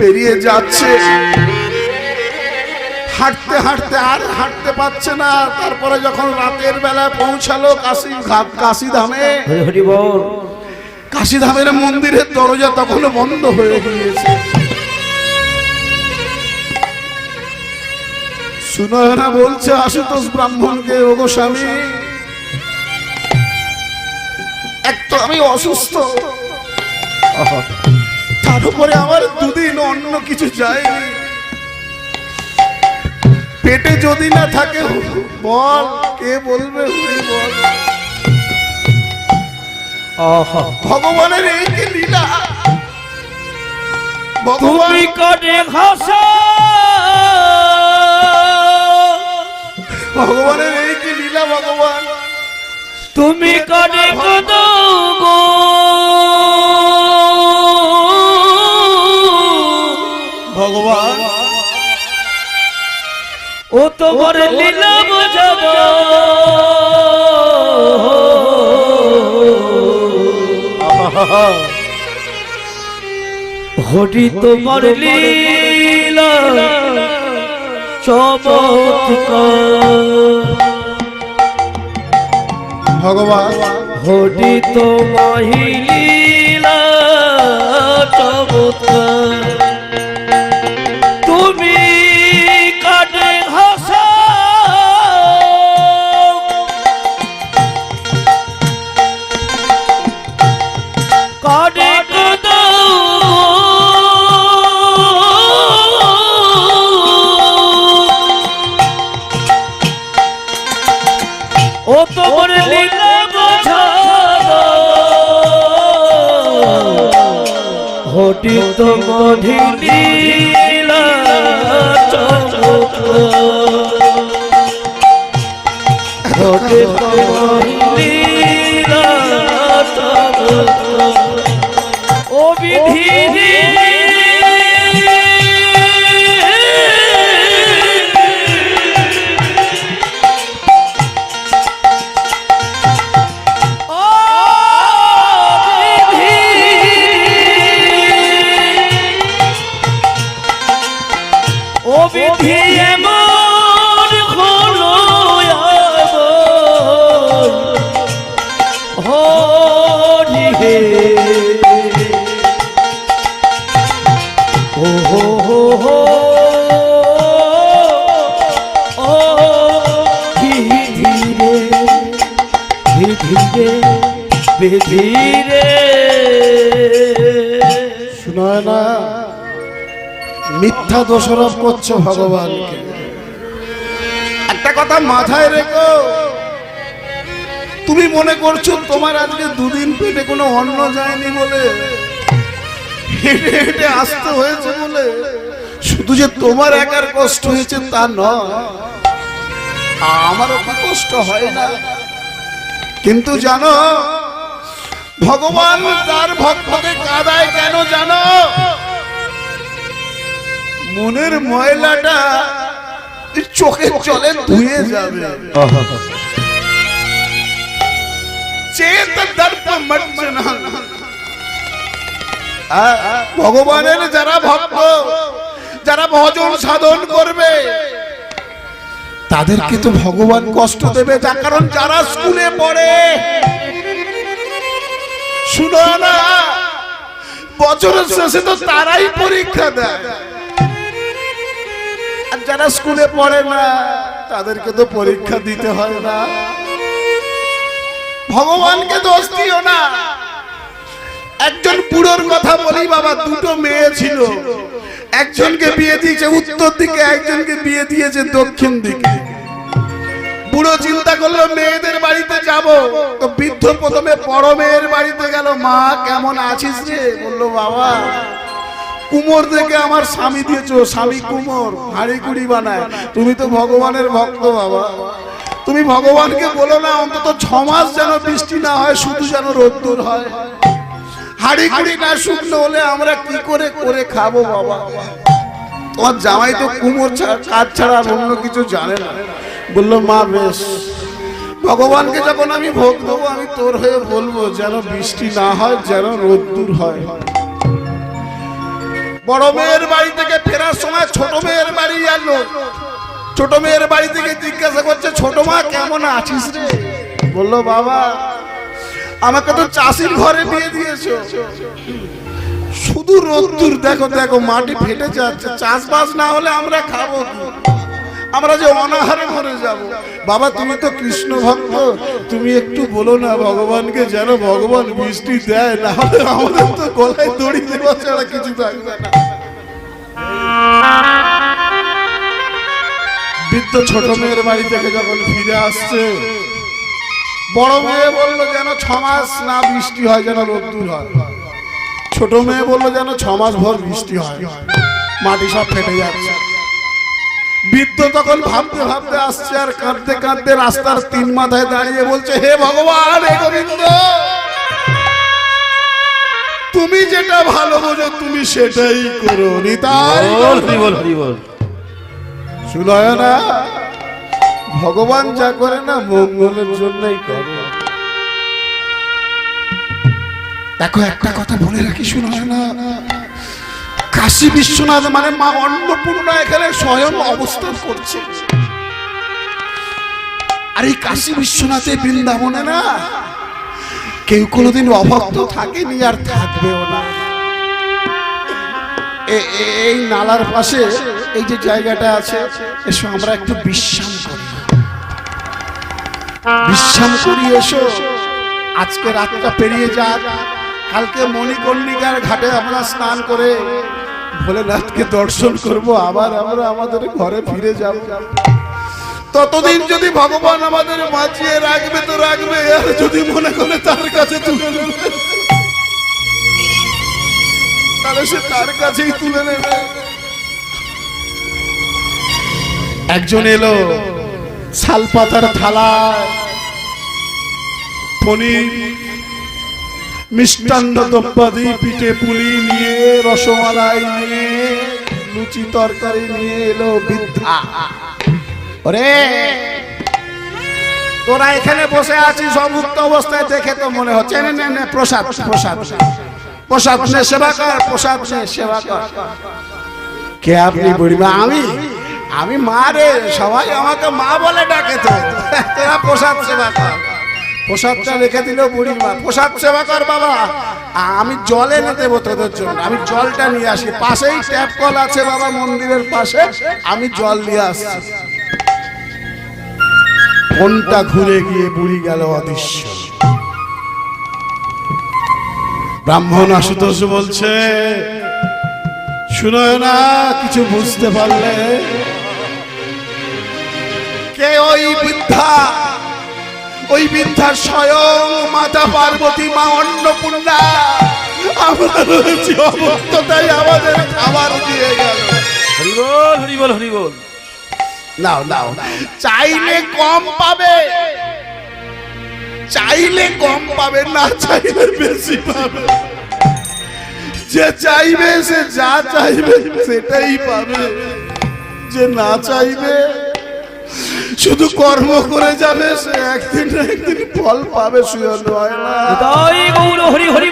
পেরিয়ে যাচ্ছে, হাঁটতে হাঁটতে আর হাঁটতে পারছে না। তারপরে যখন রাতের বেলা পৌঁছালো কাশীধামে, কাশীধামের মন্দিরের দরজা তখন বন্ধ হয়ে গিয়েছে। সুনয়না বলছে আশুতোষ ব্রাহ্মণকে, ওগো স্বামী, এক তো আমি অসুস্থ, তার উপরে আমার দুদিন অন্য কিছু যায়নি, পেটে যদি না থাকে বল কে বলবে, বল। ভগবানের এই কি লীলা, তুমি কাটে ঘাসা, ভগবানের এই কি লীলা, ভগবান তুমি কাটে কত গো, ভগবান ও তোমার লীলা বোঝাব, হরি তোমার লীলা চমৎকার, ভগবান হরি তোমার লীলা চমৎকার, তুমি কাটে ঘাসা, কাটে ও তোমার লীলা বোঝাবো, হরি তোমার লীলা চমৎকার, হরি তোমার লীলা চমৎকার, ও বিধি সুনয়না মিথ্যা দোষারোপ করছো ভগবানকে। একটা কথা মাথায় রেখো, তুমি মনে করছো তোমার আজকে দুদিন পেটে কোনো অন্ন যায়নি বলে, হেঁটে হেঁটে আসতে হয়েছে বলে শুধু যে তোমার একার কষ্ট হয়েছে তা নয়, আমারও কষ্ট হয় না। কিন্তু জানো ভগবান তার ভক্তকে কাঁদায় কেন জানো? মনের ময়লাটা চোখে চলে ধুয়ে যাবে। ভগবানের যারা ভক্ত, যারা ভজন সাধন করবে তাদেরকে তো ভগবান কষ্ট দেবে। তার কারণ যারা স্কুলে পড়ে, শুনো না, বছরের শেষে তো তারাই পরীক্ষা দেয়, আর যারা স্কুলে পড়ে না তাদেরকে তো পরীক্ষা দিতে হয় না। ভগবানকে দোষ দিও না। একজন বুড়োর কথা বলি বাবা, দুটো মেয়ে ছিল, একজনকে বিয়ে দিয়েছে উত্তর দিকে, একজনকে বিয়ে দিয়েছে দক্ষিণ দিকে। বুড়ো চিন্তা করলো মেয়েদের বাড়িতে যাব, তো বৃদ্ধ প্রথমে বড় মেয়ের বাড়িতে গেল। মা কেমন আছিস রে? বললো বাবা কুমোর দেখে আমার স্বামী দিয়েছো, স্বামী কুমোর হাঁড়ি কুড়ি বানায়। তুমি তো ভগবানের ভক্ত বাবা, তুমি ভগবানকে বলো না অন্তত 6 মাস যেন বৃষ্টি না হয়, শুধু যেন রোদ্দুর হয়। হাঁড়ি কুড়ি না শুকনো হলে আমরা কি করে করে খাবো বাবা? তোমার জামাই তো কুমোর কাজ ছাড়া অন্য কিছু জানে না। বললো মা বেশ, ভগবানকে যখন আমি ভোগ দেবো আমি তোর হয়ে বলবো যেন বৃষ্টি না হয়, যেন রোদ্দুর হয়। বড় মেয়ের বাড়ি থেকে ফেরার সময় ছোট মেয়ের বাড়ি এলো। ছোট মেয়ের বাড়ি থেকে জিজ্ঞাসা করছে, ছোট মা কেমন আছিস রে? বললো, বাবা আমাকে তো চাষির ঘরে বিয়ে দিয়েছো, শুধু রোদ্দুর দেখো দেখো, মাটি ফেটে যাচ্ছে, চাষবাস না হলে আমরা খাবো কি? আমরা যে অনাহারে মরে যাব। বাবা তুমি তো কৃষ্ণ ভক্ত, তুমি একটু বলো না ভগবানকে যেন ভগবান বৃষ্টি দেয়, না হলে আমাদের তো গলায় দড়ি দেওয়া ছাড়া কিছু থাকবে না। বৃদ্ধ ছোট মেয়ের বাড়ি থেকে যখন ফিরে আসছে, বড় মেয়ে বললো যেন 6 মাস না বৃষ্টি হয়, যেন রোদ্দুর হয়। ছোট মেয়ে বললো যেন 6 মাস ভর বৃষ্টি হয়, মাটি সব ফেটে যাচ্ছে। বৃদ্ধ তখন ভাবতে ভাবতে আসছে আর কাঁদতে কাঁদতে রাস্তার 3 মাথায় দাঁড়িয়ে বলছে, হে ভগবান, হে গোবিন্দ, তুমি যেটা ভালো বোঝো তুমি সেটাই করো। নিতাই শুনয় না, ভগবান যা করে না মঙ্গলের জন্যই করে। দেখো একটা কথা বলে রাখি, শুনয় না, কাশী বিশ্বনাথ মানে মা অন্নপূর্ণা এখানে স্বয়ং অবস্থান করছে। আর এই কাশী বিশ্বনাথে বৃন্দাবনে না কেউ কোনোদিন অভক্ত থাকেনি আর থাকবেও না। এই নালার পাশে এই যে জায়গাটা আছে, এসো আমরা একটু বিশ্রাম করি, বিশ্রাম করি। এসো, আজকে রাতটা পেরিয়ে যাক, কালকে মণিকর্ণিকার ঘাটে আমরা স্নান করে ভোলেনাথকে দর্শন করব, আবার আমরা আমাদের ঘরে ফিরে যাব। ততদিন যদি ভগবান আমাদের বাঁচিয়ে রাখবে তো রাখবে, আর যদি মনে করে তার কাছে তুলে নেবে তাহলে সে তার কাছেই তুলে নেবে। একজন এলো শালপাতার থালায় পনির, মিষ্টান্ন দ্রব্যাদি, পিঠে পুলি নিয়ে, রসমালাই নিয়ে, লুচি তরকারি নিয়ে এলো বৃদ্ধা। ওরে তোরা এখানে বসে আছিস অভুক্ত অবস্থায়, দেখে তো মনে হচ্ছে প্রসাদ প্রসাদ প্রসাদ নে, সেবা কর, প্রসাদ নে, সেবা কর। কে আপনি? বুড়িমা। আমি মা রে, সবাই আমাকে মা বলে ডাকে, তো তোরা প্রসাদ সেবা কর। প্রসাদটা রেখে দিল বুড়িমা, প্রসাদ সেবা কর বাবা, আমি জল এনে দেবো তোদের জন্য, আমি জলটা নিয়ে আসি, পাশেই ট্যাপ কল আছে বাবা মন্দিরের পাশে, আমি জল নিয়ে আসছি। কোনটা ঘুরে গিয়ে বুড়ি গেল অদৃশ্য। ব্রাহ্মণ আশুতোষ বলছে, শুনো না, কিছু বুঝতে পারলে? কে ওই বৃদ্ধা? ওই বৃদ্ধার স্বয়ং মাতা পার্বতী, মা অন্নপূর্ণা। আমরা রয়েছি অভুক্ততাই আমাদের খাবার দিয়ে গেল। হরিবল হরিবল হরিবল। নাও নাও, চাইলে কম পাবে, চাইলে কম পাবে, না চাইলে বেশি পাবে। যে চাইবে সে যা চাইবে সেটাই পাবে, যে না চাইবে শুধু কর্ম করে যাবে সে একদিন না একদিন ফল পাবে। শুয়ে নয় না। হরি হরি।